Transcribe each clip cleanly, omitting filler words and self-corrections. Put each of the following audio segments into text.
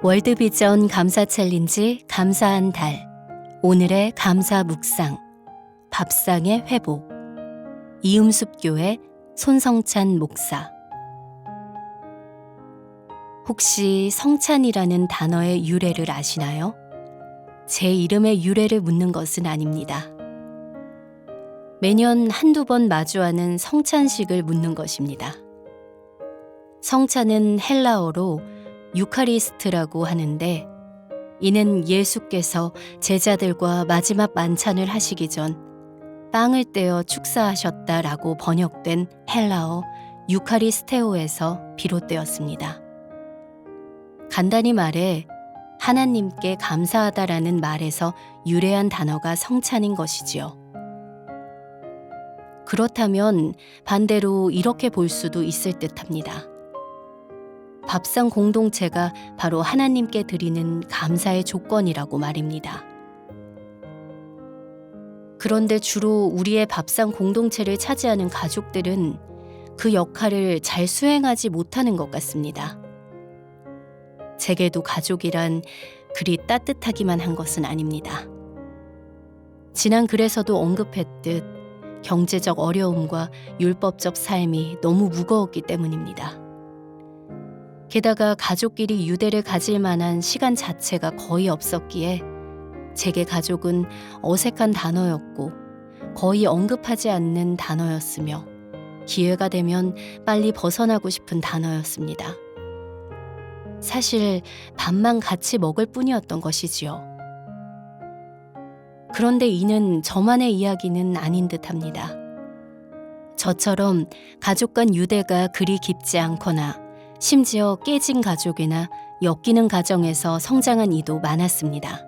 월드비전 감사 챌린지 감사한 달. 오늘의 감사 묵상. 밥상의 회복. 이음숲교회 손성찬 목사. 혹시 성찬이라는 단어의 유래를 아시나요? 제 이름의 유래를 묻는 것은 아닙니다. 매년 한두 번 마주하는 성찬식을 묻는 것입니다. 성찬은 헬라어로 유카리스트라고 하는데, 이는 예수께서 제자들과 마지막 만찬을 하시기 전 빵을 떼어 축사하셨다라고 번역된 헬라어 유카리스테오에서 비롯되었습니다. 간단히 말해 하나님께 감사하다라는 말에서 유래한 단어가 성찬인 것이지요. 그렇다면 반대로 이렇게 볼 수도 있을 듯합니다. 밥상 공동체가 바로 하나님께 드리는 감사의 조건이라고 말입니다. 그런데 주로 우리의 밥상 공동체를 차지하는 가족들은 그 역할을 잘 수행하지 못하는 것 같습니다. 제게도 가족이란 그리 따뜻하기만 한 것은 아닙니다. 지난 글에서도 언급했듯 경제적 어려움과 율법적 삶이 너무 무거웠기 때문입니다. 게다가 가족끼리 유대를 가질 만한 시간 자체가 거의 없었기에 제게 가족은 어색한 단어였고 거의 언급하지 않는 단어였으며 기회가 되면 빨리 벗어나고 싶은 단어였습니다. 사실 밥만 같이 먹을 뿐이었던 것이지요. 그런데 이는 저만의 이야기는 아닌 듯합니다. 저처럼 가족 간 유대가 그리 깊지 않거나 심지어 깨진 가족이나 엮이는 가정에서 성장한 이도 많았습니다.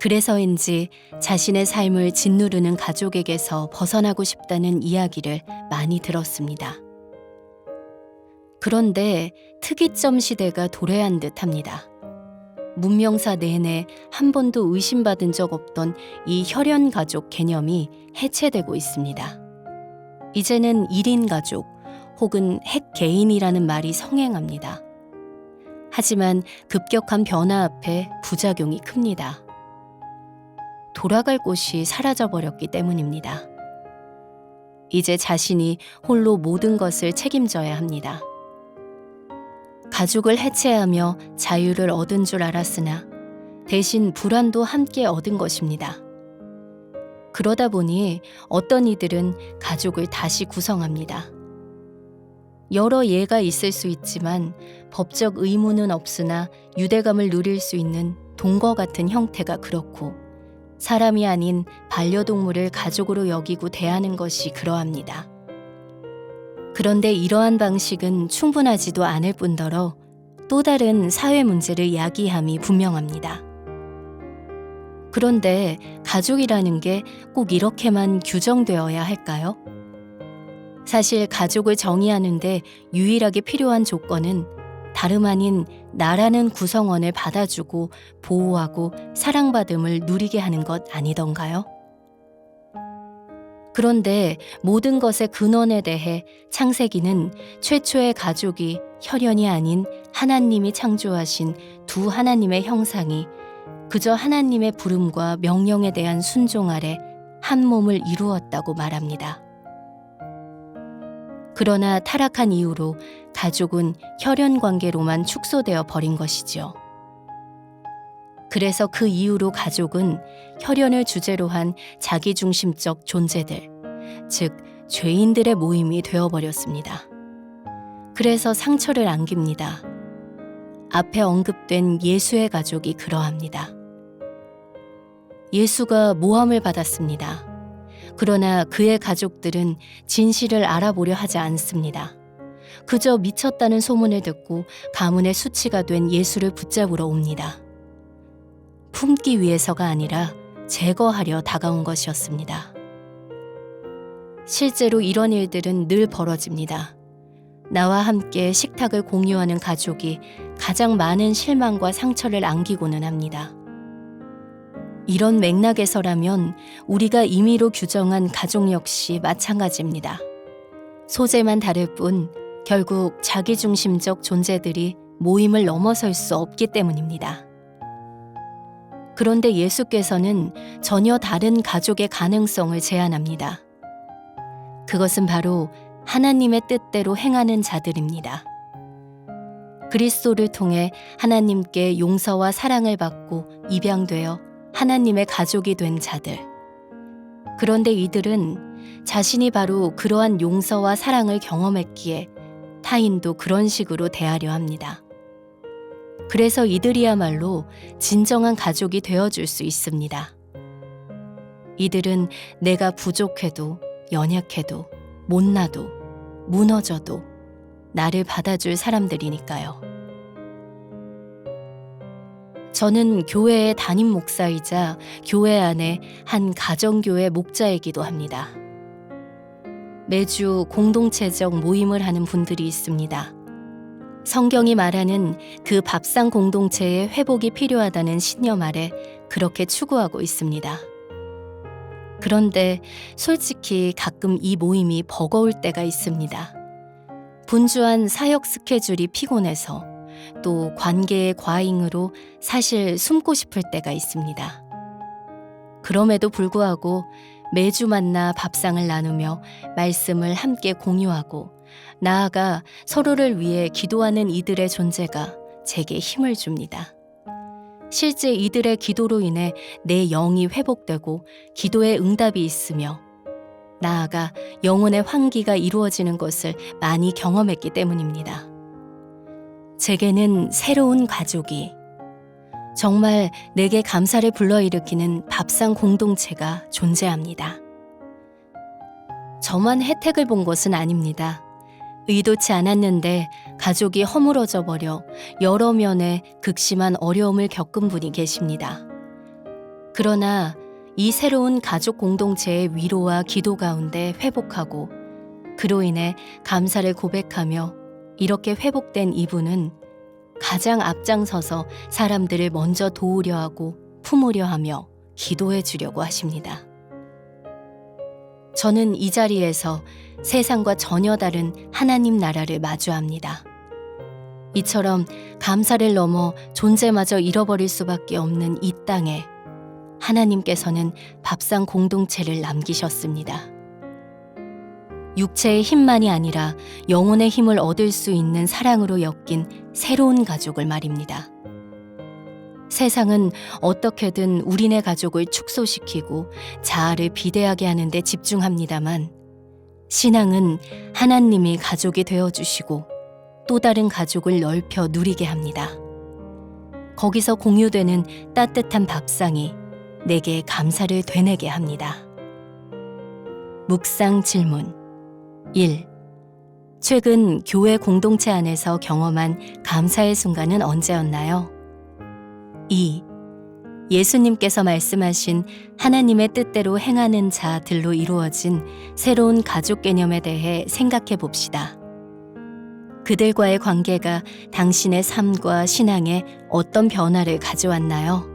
그래서인지 자신의 삶을 짓누르는 가족에게서 벗어나고 싶다는 이야기를 많이 들었습니다. 그런데 특이점 시대가 도래한 듯합니다. 문명사 내내 한 번도 의심받은 적 없던 이 혈연 가족 개념이 해체되고 있습니다. 이제는 1인 가족 혹은 핵 개인이라는 말이 성행합니다. 하지만 급격한 변화 앞에 부작용이 큽니다. 돌아갈 곳이 사라져버렸기 때문입니다. 이제 자신이 홀로 모든 것을 책임져야 합니다. 가족을 해체하며 자유를 얻은 줄 알았으나 대신 불안도 함께 얻은 것입니다. 그러다 보니 어떤 이들은 가족을 다시 구성합니다. 여러 예가 있을 수 있지만 법적 의무는 없으나 유대감을 누릴 수 있는 동거 같은 형태가 그렇고, 사람이 아닌 반려동물을 가족으로 여기고 대하는 것이 그러합니다. 그런데 이러한 방식은 충분하지도 않을 뿐더러 또 다른 사회 문제를 야기함이 분명합니다. 그런데 가족이라는 게 꼭 이렇게만 규정되어야 할까요? 사실 가족을 정의하는데 유일하게 필요한 조건은 다름 아닌 나라는 구성원을 받아주고 보호하고 사랑받음을 누리게 하는 것 아니던가요? 그런데 모든 것의 근원에 대해 창세기는 최초의 가족이 혈연이 아닌 하나님이 창조하신 두 하나님의 형상이 그저 하나님의 부름과 명령에 대한 순종 아래 한 몸을 이루었다고 말합니다. 그러나 타락한 이후로 가족은 혈연 관계로만 축소되어 버린 것이지요. 그래서 그 이후로 가족은 혈연을 주제로 한 자기중심적 존재들, 즉 죄인들의 모임이 되어버렸습니다. 그래서 상처를 안깁니다. 앞에 언급된 예수의 가족이 그러합니다. 예수가 모함을 받았습니다. 그러나 그의 가족들은 진실을 알아보려 하지 않습니다. 그저 미쳤다는 소문을 듣고 가문의 수치가 된 예수를 붙잡으러 옵니다. 품기 위해서가 아니라 제거하려 다가온 것이었습니다. 실제로 이런 일들은 늘 벌어집니다. 나와 함께 식탁을 공유하는 가족이 가장 많은 실망과 상처를 안기고는 합니다. 이런 맥락에서라면 우리가 임의로 규정한 가족 역시 마찬가지입니다. 소재만 다를 뿐 결국 자기중심적 존재들이 모임을 넘어설 수 없기 때문입니다. 그런데 예수께서는 전혀 다른 가족의 가능성을 제안합니다. 그것은 바로 하나님의 뜻대로 행하는 자들입니다. 그리스도를 통해 하나님께 용서와 사랑을 받고 입양되어 하나님의 가족이 된 자들. 그런데 이들은 자신이 바로 그러한 용서와 사랑을 경험했기에 타인도 그런 식으로 대하려 합니다. 그래서 이들이야말로 진정한 가족이 되어줄 수 있습니다. 이들은 내가 부족해도 연약해도 못나도 무너져도 나를 받아줄 사람들이니까요. 저는 교회의 담임 목사이자 교회 안에 한 가정교회 목자이기도 합니다. 매주 공동체적 모임을 하는 분들이 있습니다. 성경이 말하는 그 밥상 공동체의 회복이 필요하다는 신념 아래 그렇게 추구하고 있습니다. 그런데 솔직히 가끔 이 모임이 버거울 때가 있습니다. 분주한 사역 스케줄이 피곤해서 또 관계의 과잉으로 사실 숨고 싶을 때가 있습니다. 그럼에도 불구하고 매주 만나 밥상을 나누며 말씀을 함께 공유하고 나아가 서로를 위해 기도하는 이들의 존재가 제게 힘을 줍니다. 실제 이들의 기도로 인해 내 영이 회복되고 기도의 응답이 있으며 나아가 영혼의 환기가 이루어지는 것을 많이 경험했기 때문입니다. 제게는 새로운 가족이, 정말 내게 감사를 불러일으키는 밥상 공동체가 존재합니다. 저만 혜택을 본 것은 아닙니다. 의도치 않았는데 가족이 허물어져 버려 여러 면에 극심한 어려움을 겪은 분이 계십니다. 그러나 이 새로운 가족 공동체의 위로와 기도 가운데 회복하고 그로 인해 감사를 고백하며 이렇게 회복된 이분은 가장 앞장서서 사람들을 먼저 도우려 하고 품으려 하며 기도해 주려고 하십니다. 저는 이 자리에서 세상과 전혀 다른 하나님 나라를 마주합니다. 이처럼 감사를 넘어 존재마저 잃어버릴 수밖에 없는 이 땅에 하나님께서는 밥상 공동체를 남기셨습니다. 육체의 힘만이 아니라 영혼의 힘을 얻을 수 있는 사랑으로 엮인 새로운 가족을 말입니다. 세상은 어떻게든 우리네 가족을 축소시키고 자아를 비대하게 하는 데 집중합니다만 신앙은 하나님이 가족이 되어주시고 또 다른 가족을 넓혀 누리게 합니다. 거기서 공유되는 따뜻한 밥상이 내게 감사를 되뇌게 합니다. 묵상 질문 1. 최근 교회 공동체 안에서 경험한 감사의 순간은 언제였나요? 2. 예수님께서 말씀하신 하나님의 뜻대로 행하는 자들로 이루어진 새로운 가족 개념에 대해 생각해 봅시다. 그들과의 관계가 당신의 삶과 신앙에 어떤 변화를 가져왔나요?